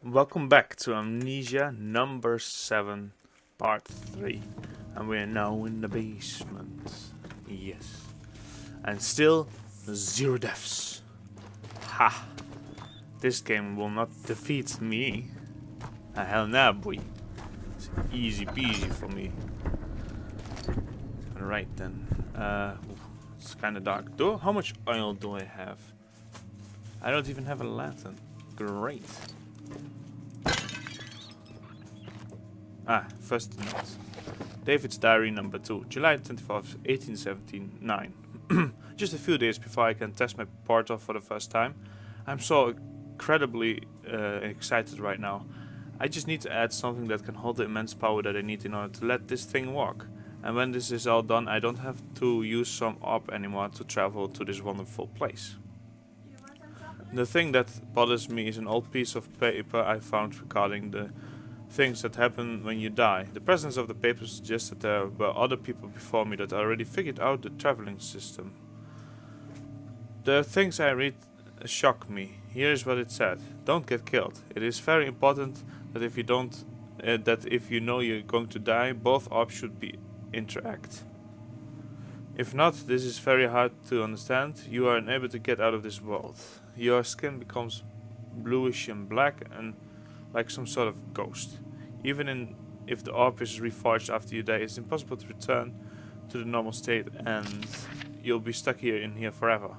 Welcome back to Amnesia number 7, part 3. And we're now in the basement. Yes. And still, 0 deaths. Ha! This game will not defeat me. Hell nah, boy. It's easy peasy for me. Right then. It's kinda dark. How much oil do I have? I don't even have a lantern. Great. First note. David's diary number 2, July 24th, 1879. Just a few days before I can test my portal for the first time. I'm so incredibly excited right now. I just need to add something that can hold the immense power that I need in order to let this thing work. And when this is all done, I don't have to use some orb anymore to travel to this wonderful place. The thing that bothers me is an old piece of paper I found regarding the things that happen when you die. The presence of the paper suggests that there were other people before me that already figured out the traveling system. The things I read shock me. Here's what it said: don't get killed. It is very important that if you know you're going to die, both orbs should be interact. If not, this is very hard to understand. You are unable to get out of this world. Your skin becomes bluish and black and like some sort of ghost. Even if the orb is reforged after you die, it's impossible to return to the normal state, and you'll be stuck in here forever.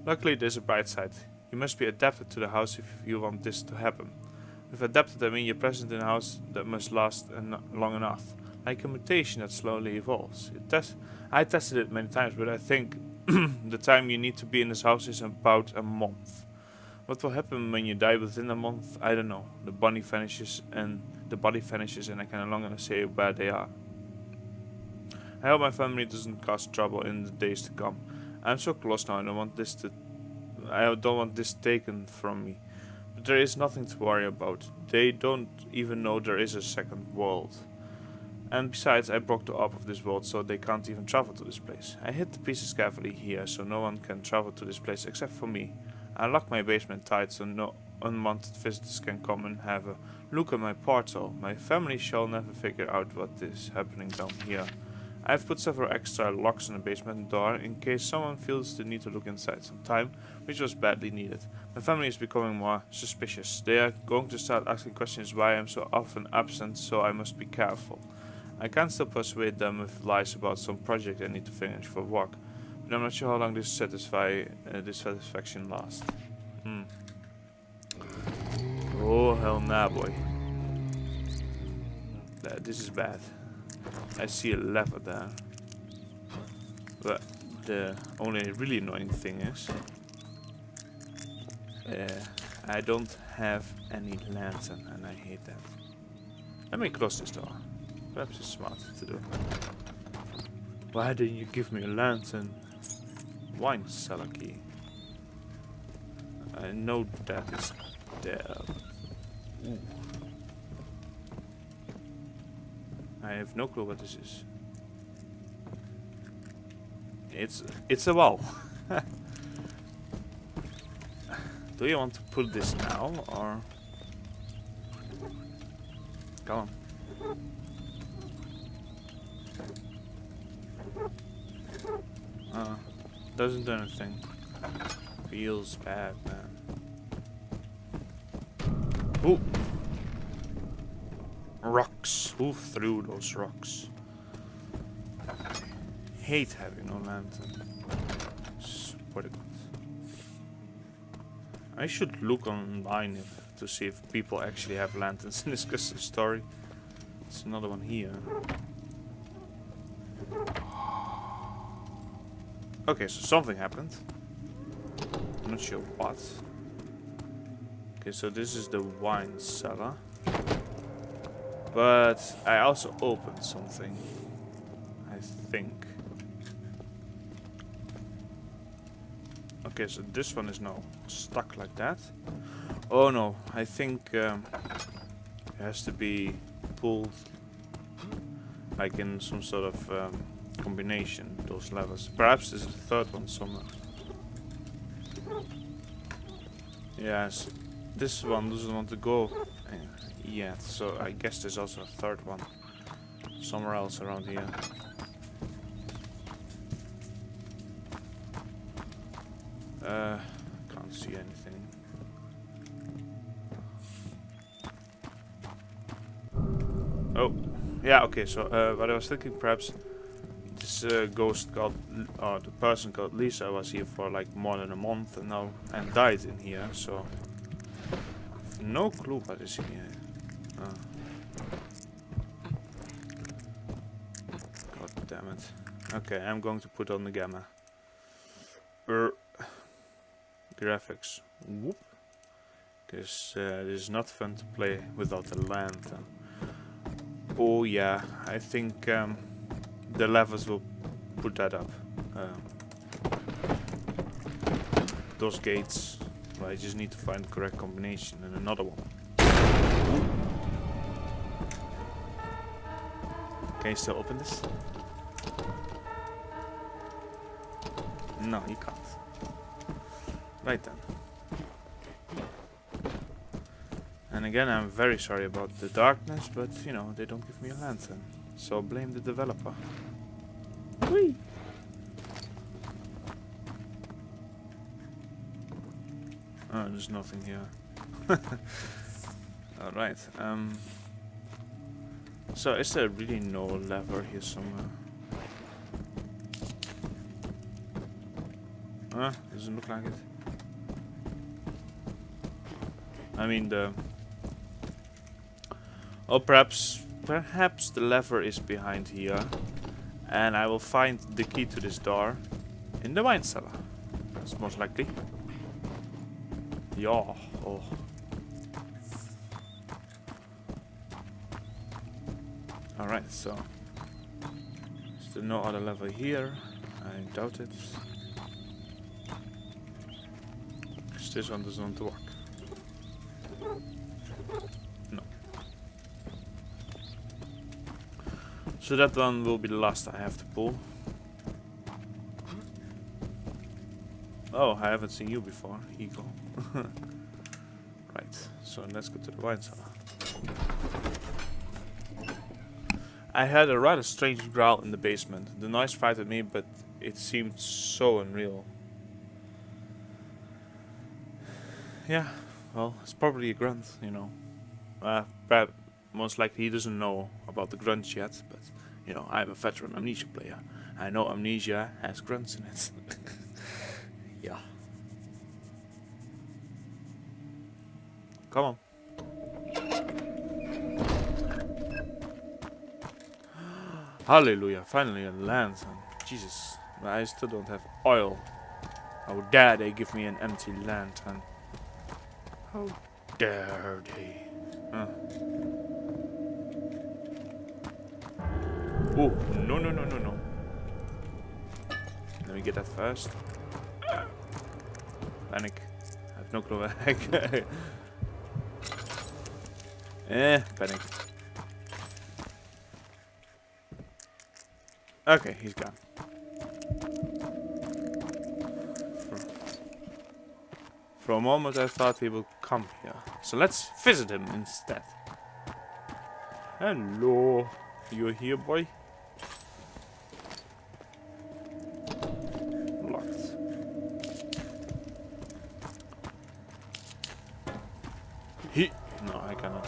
Luckily, there's a bright side. You must be adapted to the house if you want this to happen. With adapted, I mean you're present in a house that must last long enough, like a mutation that slowly evolves. I tested it many times, but I think the time you need to be in this house is about a month. What will happen when you die within a month? I don't know. The body vanishes and I can no longer say where they are. I hope my family doesn't cause trouble in the days to come. I'm so close now. I don't want this taken from me. But there is nothing to worry about. They don't even know there is a second world. And besides, I broke the orb of this world, so they can't even travel to this place. I hid the pieces carefully here, so no one can travel to this place except for me. I locked my basement tight, so no unwanted visitors can come and have a look at my portal. My family shall never figure out what is happening down here. I've put several extra locks on the basement door in case someone feels the need to look inside sometime, which was badly needed. My family is becoming more suspicious. They are going to start asking questions why I'm so often absent, so I must be careful. I can still persuade them with lies about some project I need to finish for work, but I'm not sure how long this satisfaction lasts. Oh hell nah, boy. This is bad. I see a lever there. But the only really annoying thing is I don't have any lantern, and I hate that. Let me close this door. Perhaps it's smart to do. Why didn't you give me a lantern? Wine cellar key. I know that is there. Ooh. I have no clue what this is. It's a wall. Do you want to put this now, or come on? Doesn't do anything. Feels bad, man. Ooh! Rocks. Who threw those rocks? Hate having no lantern. It's pretty good. I should look online to see if people actually have lanterns in this custom story. There's another one here. Okay, so something happened. I'm not sure what. Okay, so this is the wine cellar. But I also opened something, I think. Okay, so this one is now stuck like that. Oh no, I think it has to be pulled like in some sort of combination, those levers. Perhaps there's a third one somewhere. Yes, this one doesn't want to go yet, so I guess there's also a third one somewhere else around here. Can't see anything. Oh, yeah, okay, so what I was thinking, perhaps this ghost called, or the person called Lisa was here for like more than a month and died in here, so no clue what is in here. God damn it. Okay, I'm going to put on the gamma. Graphics. Whoop. Because it is not fun to play without a lantern. Oh yeah, I think the levels will put that up. Those gates. Well, I just need to find the correct combination and another one. Can you still open this? No, you can't. Right then. And again, I'm very sorry about the darkness, but you know, they don't give me a lantern. So blame the developer. Whee! Oh, there's nothing here. Alright, so is there really no lever here somewhere? Doesn't look like it. I mean oh, perhaps the lever is behind here, and I will find the key to this door in the wine cellar. That's most likely. Yeah. Oh. Alright, so is there no other lever here? I doubt it. Because this one doesn't want to work. No. So that one will be the last I have to pull. Oh, I haven't seen you before, Eagle. Right, so let's go to the wine cellar. I had a rather strange growl in the basement. The noise frightened me, but it seemed so unreal. Yeah, well, it's probably a grunt, you know. Perhaps most likely he doesn't know about the grunts yet, but you know, I'm a veteran Amnesia player. I know Amnesia has grunts in it. Yeah. Come on. Hallelujah, finally a lantern. Jesus, but I still don't have oil. How dare they give me an empty lantern? How dare they? Oh, no, no, no, no, no. Let me get that first. Panic. I have no clue where I can. Panic. Okay, he's gone. For a moment I thought he would come here. So let's visit him instead. Hello. You here, boy? Locked. No, I cannot.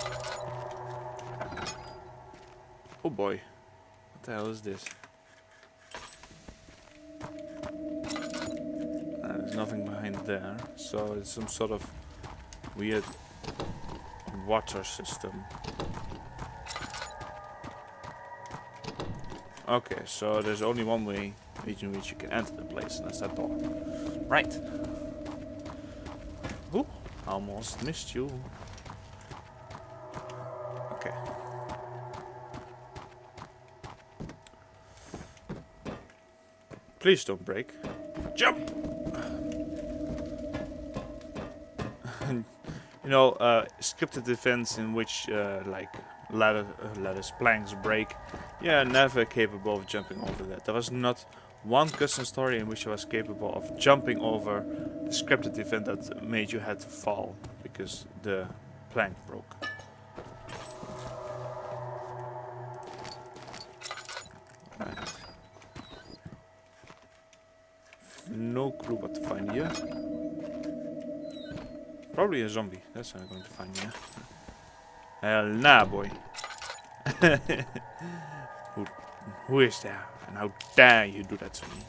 Oh boy. What the hell is this? There's nothing behind there, so it's some sort of weird water system. Okay, so there's only one way in which you can enter the place, and that's that door. Right. Ooh, almost missed you. Okay. Please don't break. Jump! You know, scripted events in which like ladders, planks break, yeah, never capable of jumping over that. There was not one custom story in which I was capable of jumping over the scripted event that made you had to fall, because the plank broke. Right. No clue what to find here. Probably a zombie. That's what I'm going to find here. Hell nah, boy. Who is there? And how dare you do that to me?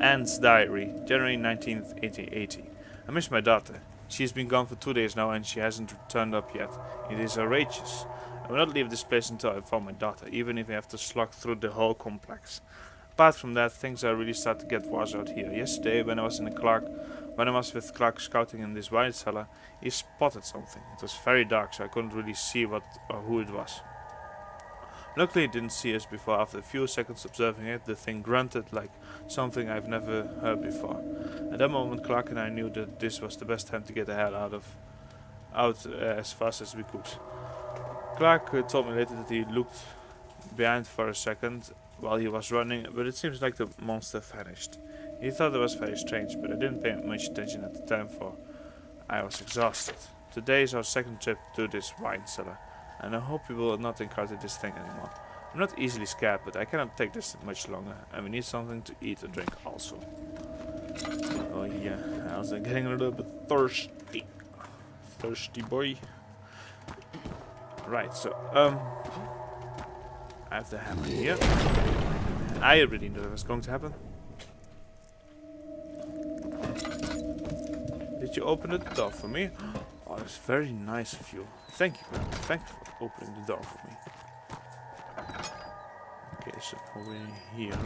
Anne's diary, January 19th, 1880. I miss my daughter. She has been gone for 2 days now and she hasn't turned up yet. It is outrageous. I will not leave this place until I found my daughter, even if I have to slog through the whole complex. Apart from that, things are really start to get worse out here. Yesterday, when I was with Clark scouting in this wine cellar, he spotted something. It was very dark, so I couldn't really see what or who it was. Luckily, it didn't see us before. After a few seconds observing it, the thing grunted like something I've never heard before. At that moment, Clark and I knew that this was the best time to get the hell out as fast as we could. Clark told me later that he looked behind for a second while he was running, but it seems like the monster vanished. He thought it was very strange, but I didn't pay much attention at the time, for I was exhausted. Today is our second trip to this wine cellar, and I hope we will not encounter this thing anymore. I'm not easily scared, but I cannot take this much longer, and we need something to eat or drink also. Oh yeah, I was getting a little bit thirsty. Thirsty boy. Right, so, I have the hammer here. I already knew that was going to happen. Did you open the door for me? Oh, that's very nice of you. Thank you. Thank you for opening the door for me. Okay, so over here.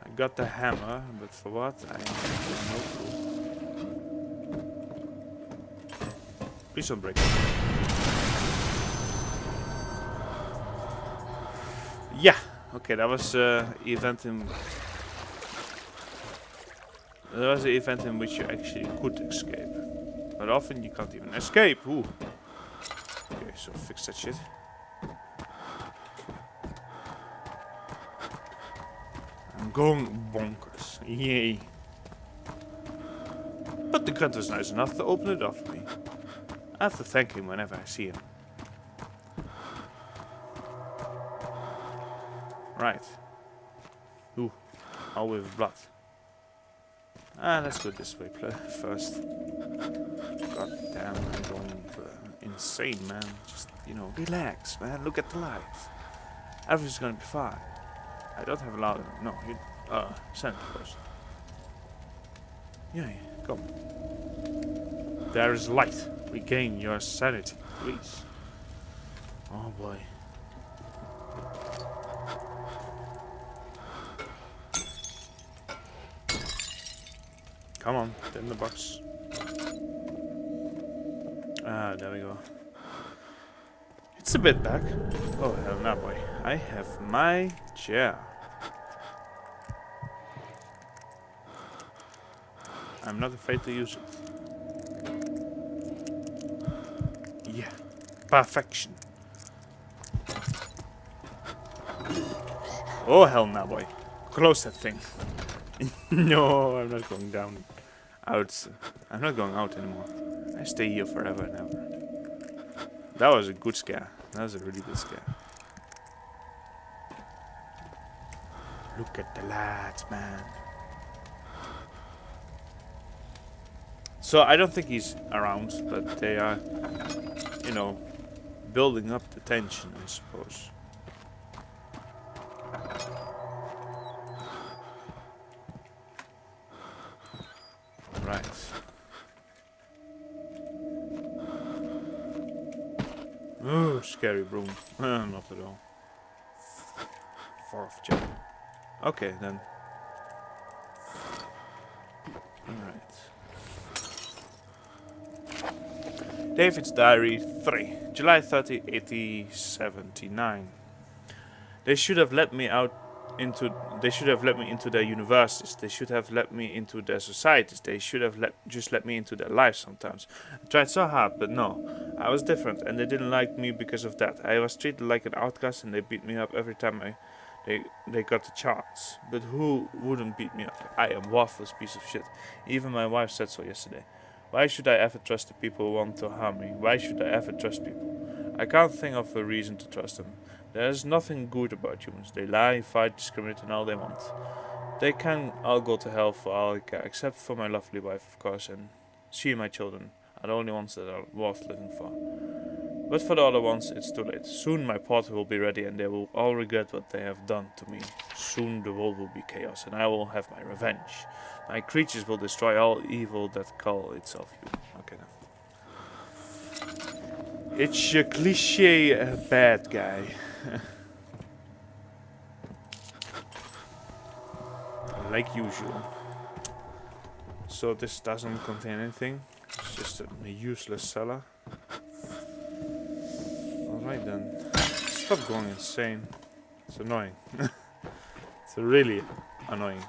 I got the hammer, but for what? I have no clue. Please don't break it. Yeah. Okay, that was event in. There was an event in which you actually could escape. But often you can't even escape. Ooh. Okay, so fix that shit. I'm going bonkers. Yay. But the gun was nice enough to open it up for me. I have to thank him whenever I see him. Right. Ooh. All with blood. Let's go this way first. God damn, I'm going insane, man. Just, you know, relax, man. Look at the lights. Everything's gonna be fine. I don't have a lot of... No, you... Santa Claus. Yeah, come. There is light. Regain your sanity, please. Oh, boy. Come on, get in the box. There we go. It's a bit back. Oh, hell no, boy. I have my chair. I'm not afraid to use it. Yeah. Perfection. Oh, hell no, boy. Close that thing. No, I'm not going down. Out. I'm not going out anymore. I stay here forever and ever. That was a good scare. That was a really good scare. Look at the lads, man. So I don't think he's around, but they are, you know, building up the tension, I suppose. Right. Oh, scary broom. Not at all. 4th Jan. Okay, then. Alright. David's Diary 3. July 30, 1879. They should have let me out into... They should have let me into their universities. They should have let me into their societies. They should have just let me into their lives sometimes. I tried so hard, but no. I was different, and they didn't like me because of that. I was treated like an outcast, and they beat me up every time they got the chance. But who wouldn't beat me up? I am worthless piece of shit. Even my wife said so yesterday. Why should I ever trust the people who want to harm me? Why should I ever trust people? I can't think of a reason to trust them. There's nothing good about humans. They lie, fight, discriminate, and all they want. They can all go to hell for all I care, except for my lovely wife, of course, and she and my children are the only ones that are worth living for. But for the other ones, it's too late. Soon my pot will be ready and they will all regret what they have done to me. Soon the world will be chaos and I will have my revenge. My creatures will destroy all evil that call itself human. Okay then. It's a cliche bad guy. Like usual. So this doesn't contain anything. It's just a useless cellar. Alright then. Stop going insane. It's annoying. It's really annoying.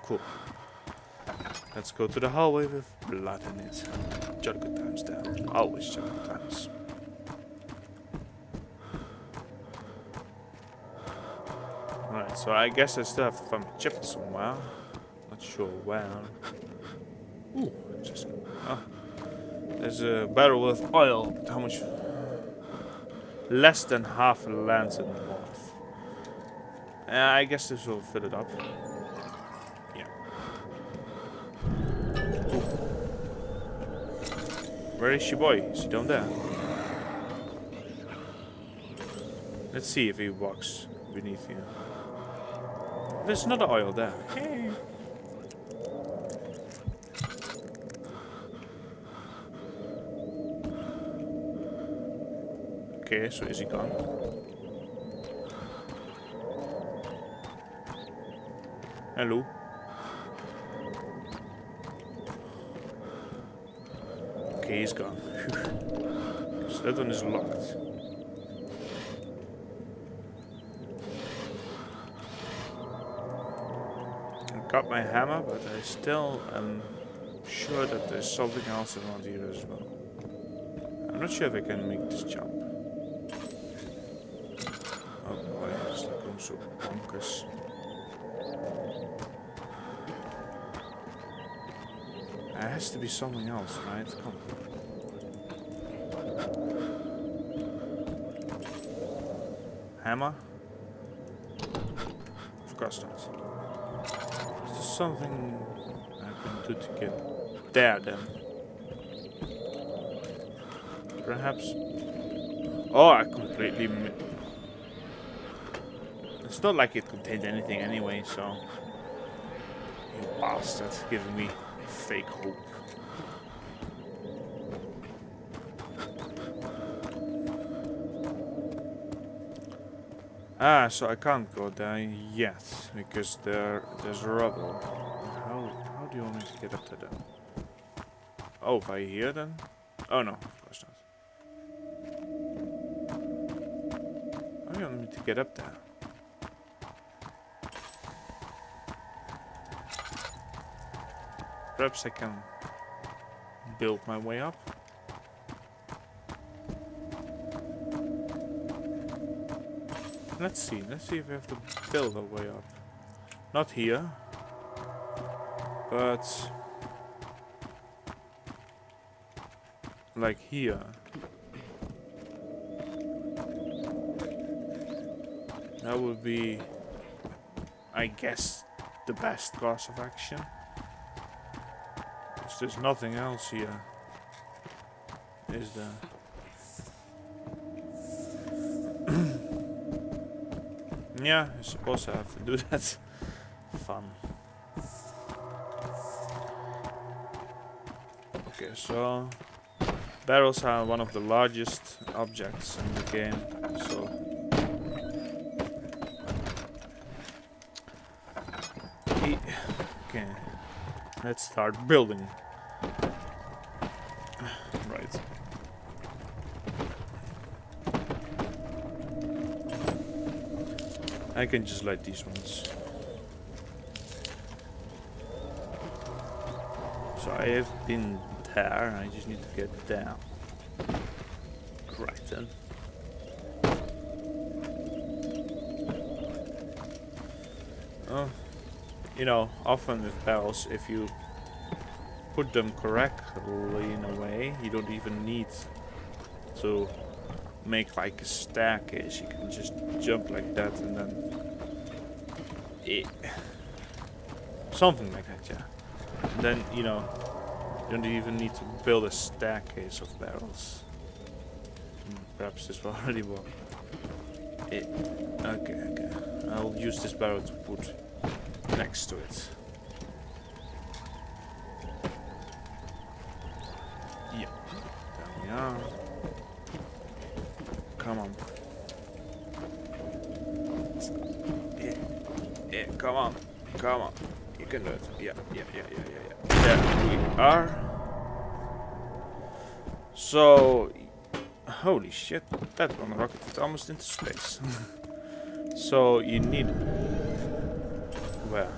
Cool. Let's go to the hallway with blood in it. Jolly good times there. Always jolly good times. Alright, so I guess I still have to find my chip somewhere. Not sure where. Ooh, interesting. Oh. There's a barrel with oil, but how much? Less than half a lantern worth. I guess this will fill it up. Yeah. Ooh. Where is your boy? Is he down there? Let's see if he walks beneath here. There's another oil there. Hey. Okay, so is he gone? Hello. Okay, he's gone. So that one is locked. I got my hammer, but I still am sure that there's something else around here as well. I'm not sure if I can make this jump. Oh boy, it's like going so bonkers. There has to be something else, right? Come on. Hammer? Of course not. Is there something I can do to get there then? Perhaps. Oh, I completely. It's not like it contained anything anyway, so. You bastard, giving me fake hope. Ah, so I can't go there yet because there's rubble. How do you want me to get up to them? Oh, by here then? Oh no, of course not. How do you want me to get up there? Perhaps I can build my way up. Let's see if we have to build our way up. Not here, but like here. That would be, I guess, the best course of action. Because there's nothing else here, is there? Yeah, I suppose I have to do that. Fun. Okay, so barrels are one of the largest objects in the game, so okay, let's start building. Right. I can just light these ones. So I have been there, I just need to get down. Right then. you know, often with barrels, if you put them correctly in a way, you don't even need to make like a staircase. You can just jump like that and then something like that, yeah. And then, you know, you don't even need to build a staircase of barrels. Perhaps this will already work. Okay. I'll use this barrel to put next to it. Yeah, there we are. Come on. Yeah, come on. You can do it. Yeah. There we are. So, holy shit, that one rocketed almost into space. So you need... Where?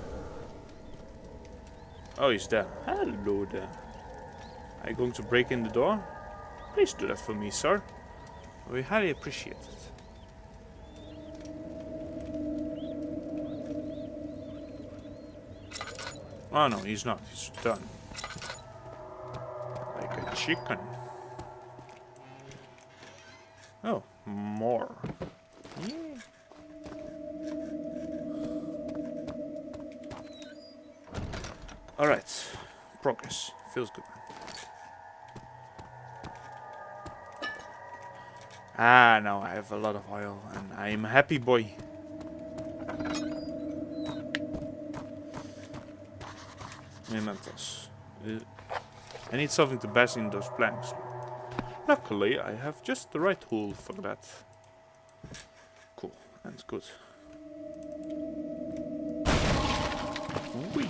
Oh, he's there. Hello there. Are you going to break in the door? Please do that for me, sir. We highly appreciate it. Oh no, he's not. He's done. Like a chicken. Oh, more. Yeah. Alright. Progress. Feels good. Ah, now I have a lot of oil and I'm a happy boy. Mementos. I need something to bash in those planks. Luckily, I have just the right tool for that. Cool, and good. Whee.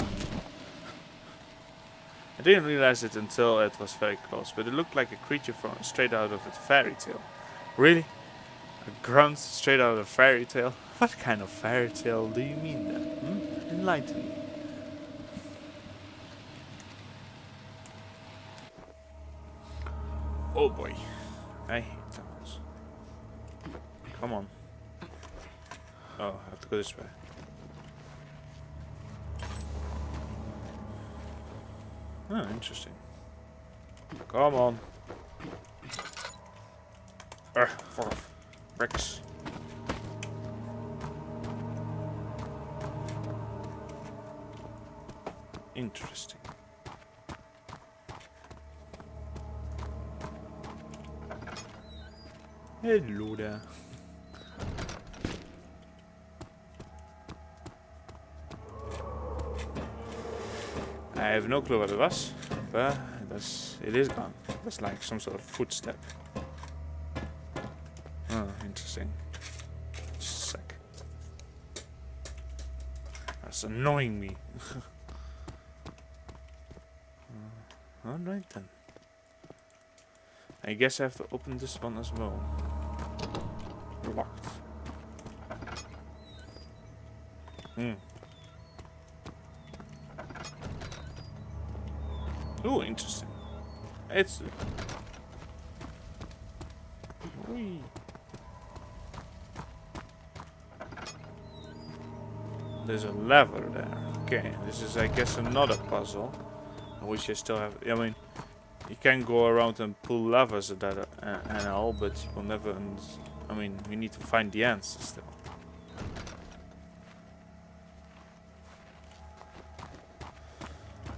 I didn't realize it until it was very close, but it looked like a creature from straight out of a fairy tale. Really? A grunt straight out of a fairy tale? What kind of fairy tale do you mean then? Enlighten me. Oh boy, I hate tunnels. Come on. Oh, I have to go this way. Oh, interesting. Come on. Fuck off. Bricks. Interesting. Hello there. I have no clue what it was, but it is gone. That's like some sort of footstep. Oh, interesting. Just a sec. That's annoying me. Alright then. I guess I have to open this one as well. Locked. Oh, interesting. It's... Whee. There's a lever there. Okay, this is, I guess, another puzzle. I wish I still have... I mean, you can go around and pull levers at that and all, but you will never... I mean, we need to find the answer still.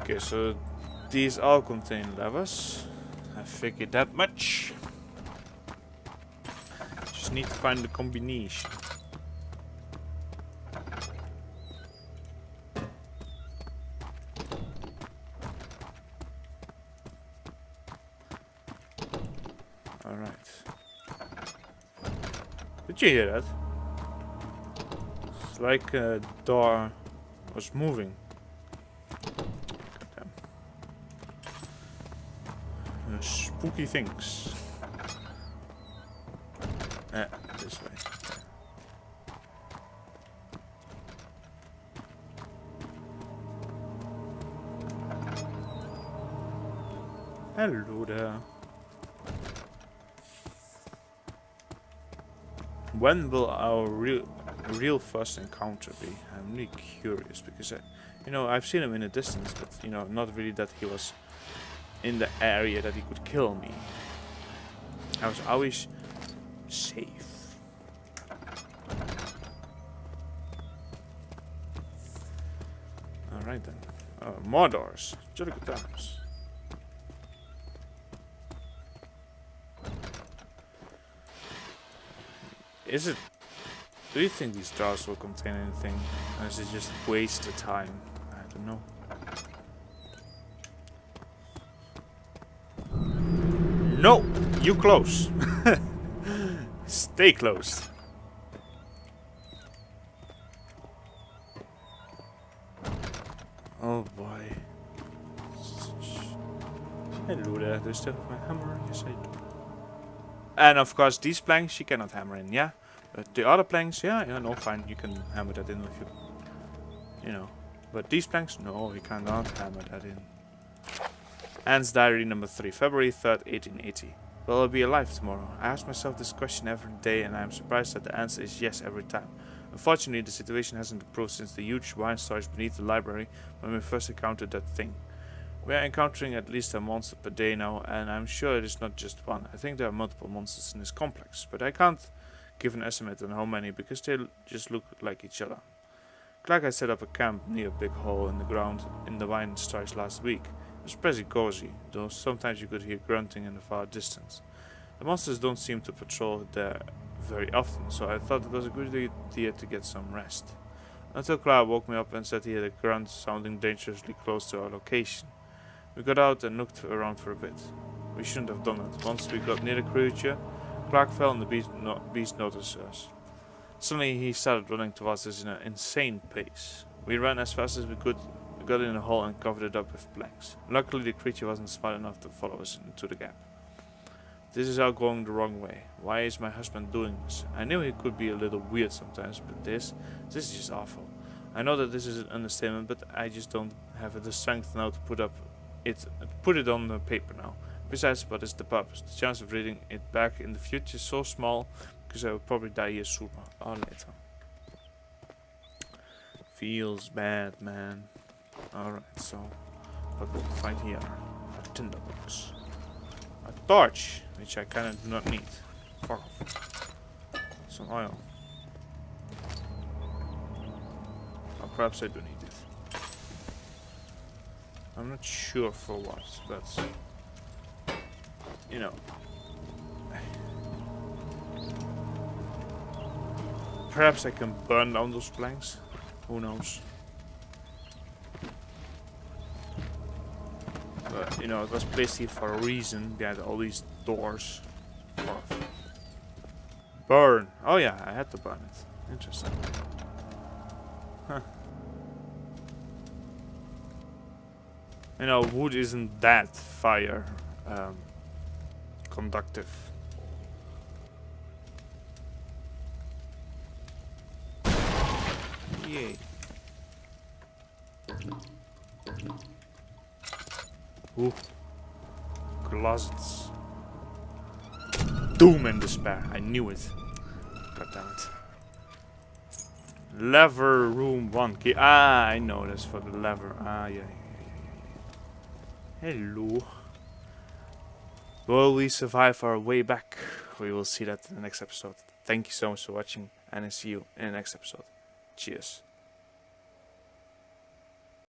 Okay, so these all contain levers. I figured that much. Just need to find the combination. Alright. Did you hear that? It's like a door was moving. Goddamn. Spooky things. This way. Hello there. When will our real first encounter be? I'm really curious because I've seen him in the distance, but not really that he was in the area that he could kill me. I was always safe. Alright then. More doors. Jolly good times. Do you think these jars will contain anything? Or is it just waste of time? I don't know. No! You close! Stay close. Oh boy. Hello there, do you still have my hammer? Yes I do. And of course these planks you cannot hammer in, yeah? But the other planks, yeah, no, fine, you can hammer that in if you, But these planks, no, you cannot hammer that in. Anne's diary number 3, February 3rd, 1880. Will I be alive tomorrow? I ask myself this question every day and I am surprised that the answer is yes every time. Unfortunately, the situation hasn't improved since the huge wine storage beneath the library when we first encountered that thing. We are encountering at least a monster per day now, and I'm sure it is not just one. I think there are multiple monsters in this complex, but I can't give an estimate on how many because they just look like each other. Clark had set up a camp near a big hole in the ground in the wine storage last week. It was pretty cozy, though sometimes you could hear grunting in the far distance. The monsters don't seem to patrol there very often, so I thought it was a good idea to get some rest. Until Clark woke me up and said he had a grunt sounding dangerously close to our location. We got out and looked around for a bit. We shouldn't have done it. Once we got near the creature, Clark fell and the beast noticed us. Suddenly he started running towards us in an insane pace. We ran as fast as we could, got in a hole and covered it up with planks. Luckily the creature wasn't smart enough to follow us into the gap. This is all going the wrong way. Why is my husband doing this? I knew he could be a little weird sometimes, but this is just awful. I know that this is an understatement, but I just don't have the strength now to put it on the paper now. Besides, what is the purpose? The chance of reading it back in the future is so small, because I will probably die here sooner or later. Feels bad, man. Alright, so what we'll find here are tinderbox. A torch, which I kinda do not need. Fuck off. Some oil. Or perhaps I do need it. I'm not sure for what, but perhaps I can burn down those planks. Who knows? But it was placed here for a reason. Behind all these doors. Burn. Oh yeah, I had to burn it. Interesting. Huh. Wood isn't that fire conductive. Yay. Ooh. Closets. Doom and despair. I knew it. God damn it. Lever room 1 key. Ah, I know that's for the lever. Ah, yeah. Hello. Will we survive our way back? We will see that in the next episode. Thank you so much for watching, and I see you in the next episode. Cheers.